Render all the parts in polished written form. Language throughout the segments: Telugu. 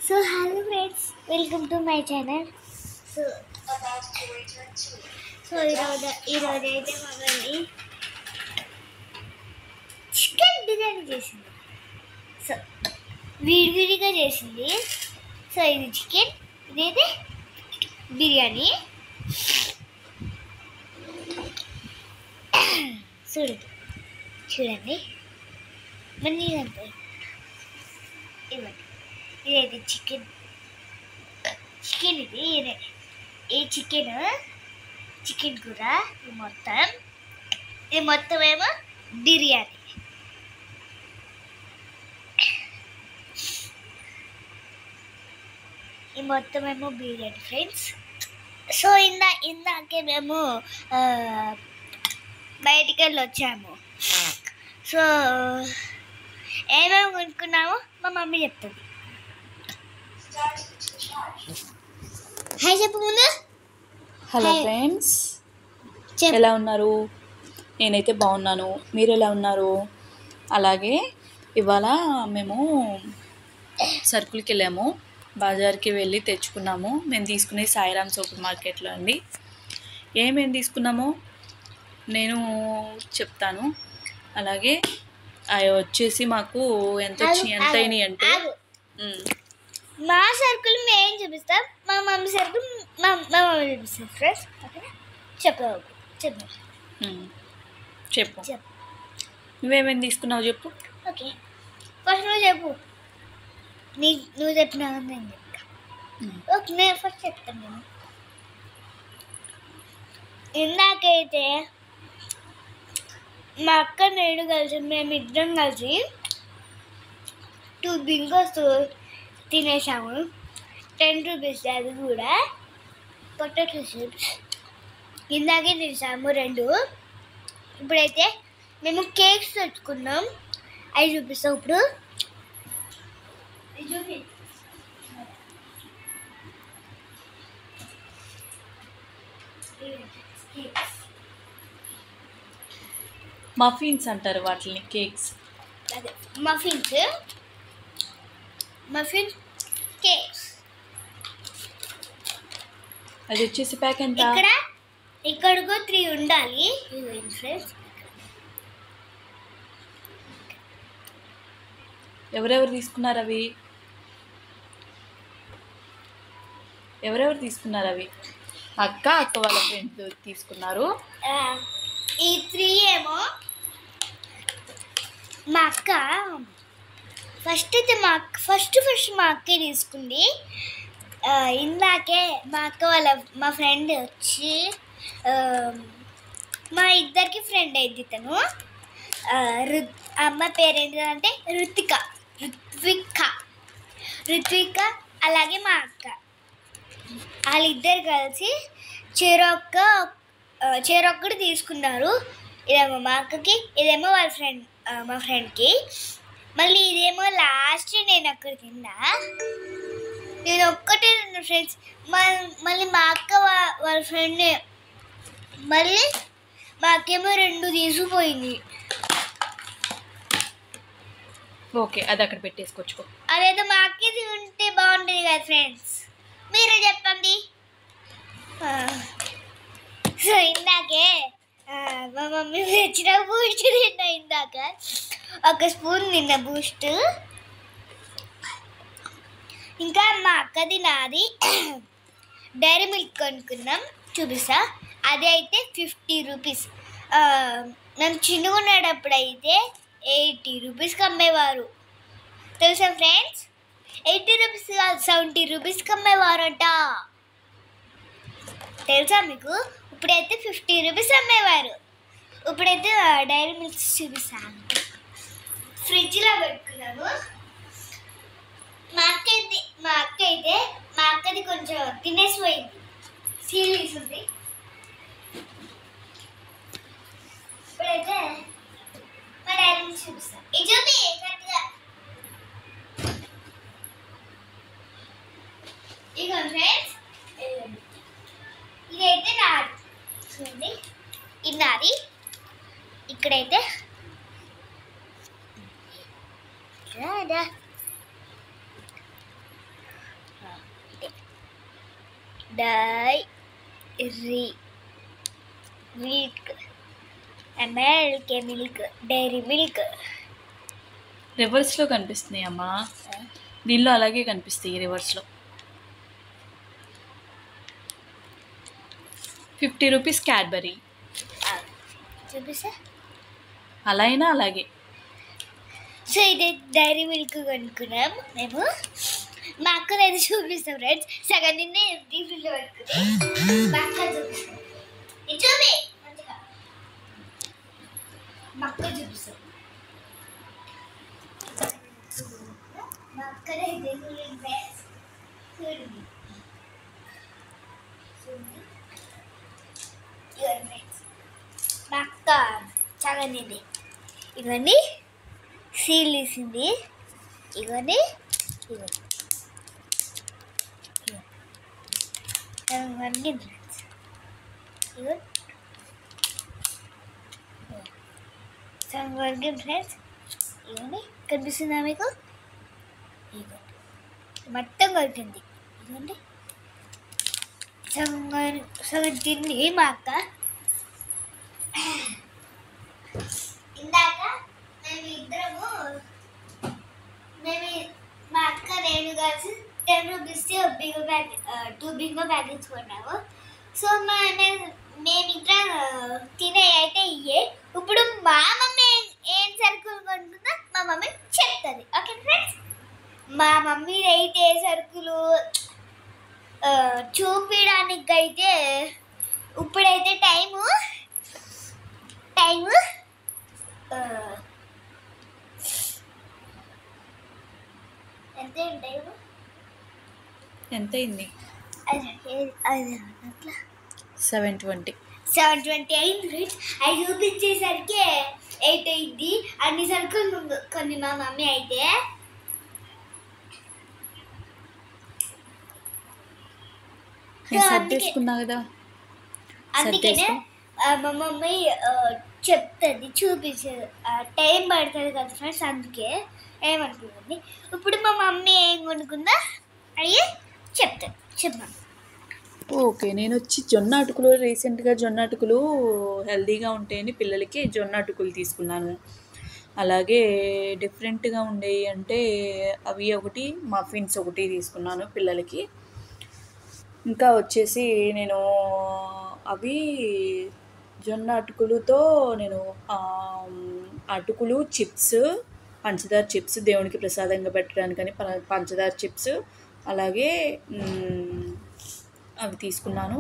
So hello friends, welcome to my channel. So ఈరోజు అయితే మమ్మల్ని చికెన్ బిర్యానీ చేసింది. సో విడివిడిగా చేసింది. సో ఇది చికెన్, ఇదైతే బిర్యానీ. చూడండి మళ్ళీ అంతే. ఇవ్వండి, ఇదైతే చికెన్ ఇది ఈ చికెన్ కూర. ఇది మొత్తం ఏమో బిర్యానీ. ఫ్రెండ్స్. సో ఇందాకే మేము బయటికి వెళ్ళి వచ్చాము. సో ఏమేమి కొనుక్కున్నామో మా మమ్మీ చెప్తుంది. హాయ్ చెప్పు ముందు. హలో ఫ్రెండ్స్, ఎలా ఉన్నారు? నేనైతే బాగున్నాను. మీరు ఎలా ఉన్నారు? అలాగే ఇవాళ మేము సరుకులకి వెళ్ళాము, బజార్కి వెళ్ళి తెచ్చుకున్నాము. మేము తీసుకునే సాయిరామ్ సూపర్ మార్కెట్లో అండి. ఏమేమి తీసుకున్నామో నేను చెప్తాను. అలాగే అవి వచ్చేసి మాకు ఎంత అయినాయి అంటే, మా సరుకులు మేము చూపిస్తాం, మా మమ్మీ సరుకులు మా మమ్మీ చూపిస్తాం. ఫ్రెండ్స్ చెప్పు నువ్వేమేమి తీసుకున్నావు చెప్పు. ఓకే, ఫస్ట్ నువ్వు చెప్పు. నువ్వు చెప్పినా నేను చెప్తా. ఓకే, నేను ఫస్ట్ చెప్తాను. నేను ఇందాకైతే మా అక్క నేను కలిసి మేమిద్దరం కలిసి 2 బింగోస్ తినేసాము. 10 రూపీస్, అది కూడా పొటాటో చిప్స్. ఇందాకే తినేసాము 2. ఇప్పుడైతే మేము కేక్స్ తెచ్చుకున్నాం. అవి చూపిస్తాం ఇప్పుడు. మఫిన్స్ అంటారు వాటిని, కేక్స్. అదే మఫిన్స్ కేక్స్. అది వచ్చేసి ప్యాక్ ఎంత? ఇక్కడికో 3 ఉండాలి. ఫ్రెండ్స్, ఎవరెవరు తీసుకున్నారు అవి? అక్క వాళ్ళ ఫ్రెండ్స్ తీసుకున్నారు. ఈ 3 ఏమో మా అక్క ఫస్ట్ మా అక్కే తీసుకుంది. ఇందాకే మా ఫ్రెండ్ వచ్చి, మా ఇద్దరికి ఫ్రెండ్ అయింది తను. అమ్మ పేరేంటిదంటే రుత్విక. అలాగే మా అక్క, వాళ్ళిద్దరు కలిసి చెరొక్కడు తీసుకున్నారు. ఇదేమో మా అక్కకి, ఇదేమో మా ఫ్రెండ్కి. మళ్ళీ ఇదేమో లాస్ట్ నేను అక్కడ తిన్నా. నేను ఒక్కటే తిన్నా ఫ్రెండ్స్. మళ్ళీ మా అక్క వాళ్ళ ఫ్రెండ్, మళ్ళీ మా అక్కేమో 2 తీసుకుపోయింది. ఓకే, అది అక్కడ పెట్టేసుకోవచ్చు. అదేదో మా అక్కది ఉంటే బాగుంటుంది కదా ఫ్రెండ్స్, మీరే చెప్పండి. సో ఇందాకే మా మమ్మీ తెచ్చిన బూస్ట్ తిన్నా. ఇందాక 1 స్పూన్ తిన్న బూస్ట్. ఇంకా మా అక్కది నాది డైరీ మిల్క్ కొనుక్కున్నాం, చూపిస్తా. అది అయితే 50 రూపీస్. మేము చిన్నగా ఉండేటప్పుడు అయితే 80 రూపీస్కి అమ్మేవారు, తెలుసా ఫ్రెండ్స్? 80 రూపీస్ కాదు, 70 రూపీస్కి అమ్మేవారంట, తెలుసా మీకు? ఇప్పుడైతే 50 రూపీస్ అమ్మేవారు. ఇప్పుడైతే డైరీ మిల్క్ చూపిస్తాను. ఫ్రిడ్జ్లో పెట్టుకున్నాము. మా అక్కది కొంచెం తినేసిపోయింది, సీరియస్ ఉంది. ఇప్పుడైతే మా డైరీ మిల్క్ చూపిస్తాను. ఇది చూపి కరెక్ట్గా. ఇక ఫ్రెండ్స్, ఇదైతే నాది, చూడండి. ఇది నాది. ఇక్కడైతే Dairy Milk MLK milk dairy milk. రివర్స్లో కనిపిస్తున్నాయి అమ్మా, దీనిలో అలాగే కనిపిస్తాయి రివర్స్లో. 50 రూపీస్ క్యాడ్బరీ. చూపిస్తా. అలా అయినా అలాగే. సో ఇది డైరీ మిల్క్ కొనుక్కున్నాం మేము. మా అక్కని అయితే చూపిస్తాం ఫ్రెండ్స్. సగం నిన్నే డీప్లో పెట్టుకుని మా అక్క చూపిస్తాం. ఇది చూపి మంచిగా మా అక్క చూపిస్తాం. మా అక్కనే చూడండి. మా అక్క సగం నింది. ఇవన్నీ సీల్ తీసింది. ఇవన్నీ ఇవన్నీ ఫ్రెండ్స్. ఇవన్నీ కనిపిస్తుందా మీకు? మొత్తం కొడుతుంది. ఇవ్వండి సగం తిండి మా అక్క. ఇందాక మా అక్క నేను కలిసి 10 రూపీస్కి 2 బింగో ప్యాకెట్స్ కొన్నాము. సో మేమిద్దరం తినే అయితే ఇయ్యే. ఇప్పుడు మా మమ్మీ ఏం సరుకులు కొనుక్కుందా మా మమ్మీ చెప్తుంది. ఓకే ఫ్రెండ్స్, మా మమ్మీ అయితే ఏ సరుకులు చూపించడానికి అయితే ఇప్పుడైతే టైము ఎంత అయింది? 7:20 అయింది ఫ్రెండ్స్. అవి చూపించేసరికి 8 అయింది. అన్ని సరుకులు కొన్ని మా మమ్మీ అయితే. సర్దేసుకున్నా కదా, అందుకనే మా మమ్మీ చెప్తుంది, చూపించదు, టైం పడుతుంది కదా ఫ్రెండ్స్. అందుకే ఏమనుకుంటుంది. ఇప్పుడు మా మమ్మీ ఏం కొనుక్కుందా అడిగి చెప్తాను. చెప్పాను. ఓకే, నేను వచ్చి జొన్న అటుకులు రీసెంట్గా జొన్న అటుకులు హెల్తీగా ఉంటాయని పిల్లలకి జొన్న అటుకులు తీసుకున్నాను. అలాగే డిఫరెంట్గా ఉండేవి అంటే అవి ఒకటి, మఫిన్స్ ఒకటి తీసుకున్నాను పిల్లలకి. ఇంకా వచ్చేసి నేను అవి జొన్న అటుకులతో నేను అటుకులు చిప్స్, పంచదార చిప్స్ దేవునికి ప్రసాదంగా పెట్టడానికని పంచదార చిప్స్, అలాగే అవి తీసుకున్నాను.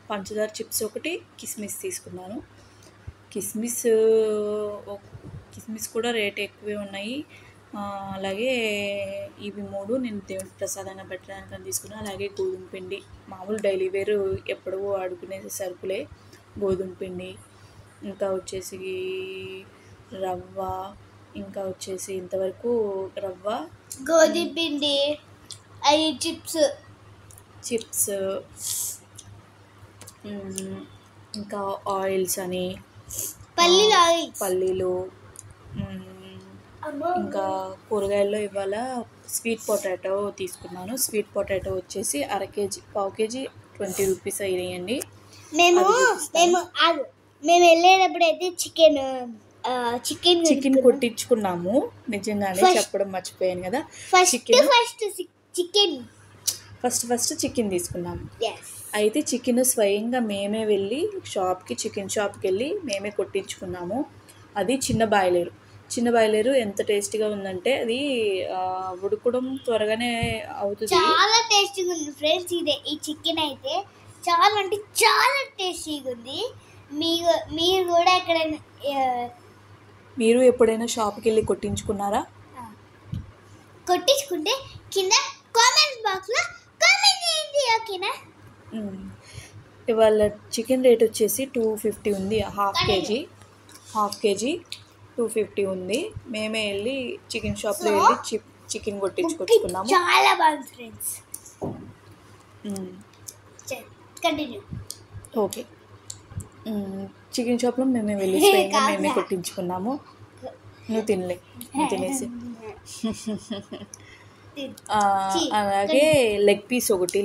పంచదార చిప్స్ ఒకటి, కిస్మిస్ తీసుకున్నాను. కిస్మిస్ కూడా రేట్ ఎక్కువే ఉన్నాయి. అలాగే ఇవి 3 నేను దేవుడికి ప్రసాదంగా పెట్టడానికని తీసుకున్నాను. అలాగే గోధుమ పిండి, మామూలు డైలీ వేరు ఎప్పుడూ వాడుకునే సరుకులే. గోధుమ పిండి, ఇంకా వచ్చేసి రవ్వ, ఇంకా వచ్చేసి ఇంతవరకు రవ్వ, గోధుమ పిండి, అవి చిప్స్, ఇంకా ఆయిల్స్ అని పల్లీలు, ఇంకా కూరగాయల్లో ఇవాళ స్వీట్ పొటాటో తీసుకున్నాను. స్వీట్ పొటాటో వచ్చేసి 1/2 కేజీ, 1/2 కేజీ 20 రూపీస్ అయ్యాయండి. మేము వెళ్ళేటప్పుడు అయితే చికెన్ కొట్టించుకున్నాము. నిజంగానే చెప్పడం మర్చిపోయాను కదా. ఫస్ట్ చికెన్ తీసుకున్నాము. అయితే చికెన్ స్వయంగా మేమే వెళ్ళి చికెన్ షాప్కి వెళ్ళి మేమే కొట్టించుకున్నాము. అది చిన్న బాయిలేరు ఎంత టేస్టీగా ఉందంటే అది ఉడకడం త్వరగానే అవుతుంది. చాలా టేస్టీగా ఉంది ఫ్రెండ్స్. ఈ చికెన్ అయితే చాలా అంటే చాలా టేస్టీగా ఉంది. మీరు ఎప్పుడైనా షాప్కి వెళ్ళి కొట్టించుకున్నారా? కొట్టించుకుంటే కింద కామెంట్ బాక్స్లో కామెంట్ చేయండి. ఓకేనా? ఇవాళ చికెన్ రేట్ వచ్చేసి 250 ఉంది. హాఫ్ కేజీ 250 ఉంది. మేమే వెళ్ళి చికెన్ షాప్లో వెళ్ళి చికెన్ కొట్టించుకొచ్చుకున్నాము. చాలా బాగుంది ఫ్రెండ్స్. కంటిన్యూ. ఓకే, చికెన్ షాప్లో మేమే వెళ్ళి స్వయంగా మేమే కొట్టించుకున్నాము. నువ్వు తినేసి అలాగే లెగ్ పీస్ ఒకటి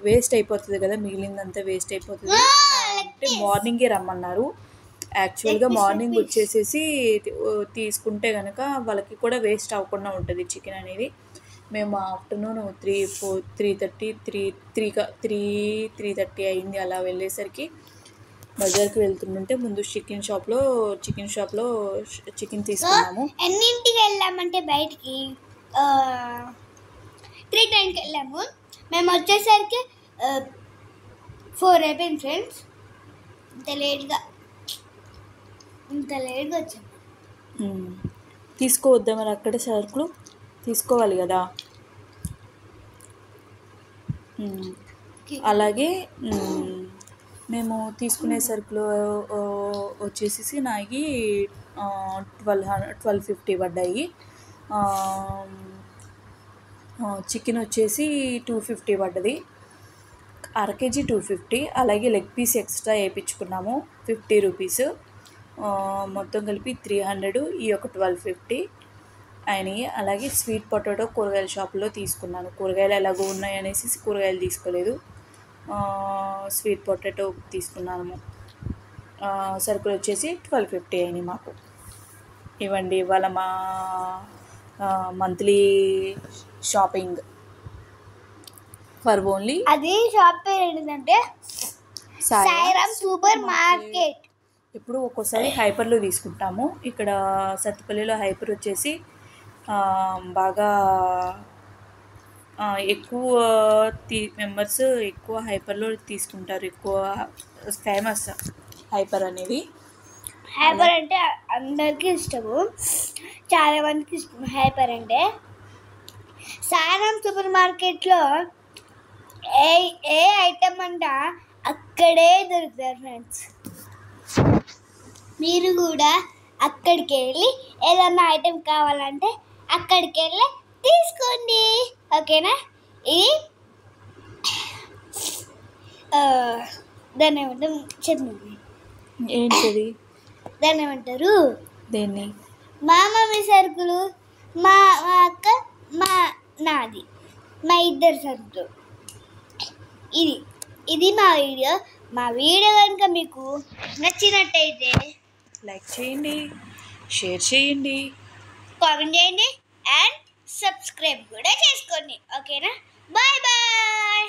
వేస్ట్ అయిపోతుంది కదా, మిగిలిందంతా వేస్ట్ అయిపోతుంది అంటే మార్నింగే రమ్మన్నారు. యాక్చువల్గా మార్నింగ్ వచ్చేసేసి తీసుకుంటే కనుక వాళ్ళకి కూడా వేస్ట్ అవ్వకుండా ఉంటుంది చికెన్ అనేది. మేము ఆఫ్టర్నూన్ 3:30 అయింది. అలా వెళ్ళేసరికి బజార్కి వెళ్తుంటే ముందు చికెన్ షాప్లో చికెన్ తీసుకున్నాము. ఎన్నింటికి వెళ్ళామంటే బయటికి 3:10కి వెళ్ళాము. మేము వచ్చేసరికి 4 అయిపోయింది ఫ్రెండ్స్. ఇంత లేట్గా వచ్చాము. తీసుకోవద్దా మరి అక్కడ సరుకులు తీసుకోవాలి కదా. అలాగే మేము తీసుకునే సరుకులు వచ్చేసి నాకు 1250 పడ్డాయి. చికెన్ వచ్చేసి 250 పడ్డది, అర కేజీ 250. అలాగే లెగ్ పీస్ ఎక్స్ట్రా వేయించుకున్నాము 50 రూపీస్. మొత్తం కలిపి 300. ఈ ఒక 1250 అయినాయి. అలాగే స్వీట్ పొటాటో కూరగాయల షాప్లో తీసుకున్నాను. కూరగాయలు ఎలాగో ఉన్నాయి అనేసి కూరగాయలు తీసుకోలేదు, స్వీట్ పొటాటో తీసుకున్నాము. సరుకులు వచ్చేసి 1250 అయినాయి మాకు. ఇవ్వండి ఇవాళ మా మంత్లీ షాపింగ్ ఫర్ ఓన్లీ. అది షాప్ పేరు ఏంటంటే సాయిరామ్ సూపర్ మార్కెట్. ఇప్పుడు ఒక్కోసారి హైపర్లో తీసుకుంటాము. ఇక్కడ సత్తుపల్లిలో హైపర్ వచ్చేసి బాగా ఎక్కువ మెంబర్స్ ఎక్కువ హైపర్లో తీసుకుంటారు. ఎక్కువ ఫేమస్ హైపర్ అనేది. హైపర్ అంటే అందరికీ ఇష్టము, చాలా మందికి ఇష్టం హైపర్ అంటే. సాయిరామ్ సూపర్ మార్కెట్లో ఏ ఐటమ్ అంట అక్కడే దొరుకుతారు ఫ్రెండ్స్. మీరు కూడా అక్కడికి వెళ్ళి ఏదన్నా ఐటెం కావాలంటే అక్కడికి వెళ్ళి తీసుకోండి, ఓకేనా. ఇది దాన్ని ఏమంటారు చెప్పండి. ఏంటిది? దాన్ని ఏమంటారు? దేన్ని? మా మమ్మీ సరుకులు, మా అక్క, నాది, మా ఇద్దరు సరుకులు. ఇది మా వీడియో కనుక మీకు నచ్చినట్టయితే లైక్ చేయండి, షేర్ చేయండి, కామెంట్ చేయండి అండ్ సబ్స్క్రైబ్ కూడా చేసుకోండి, ఓకేనా. Bye bye.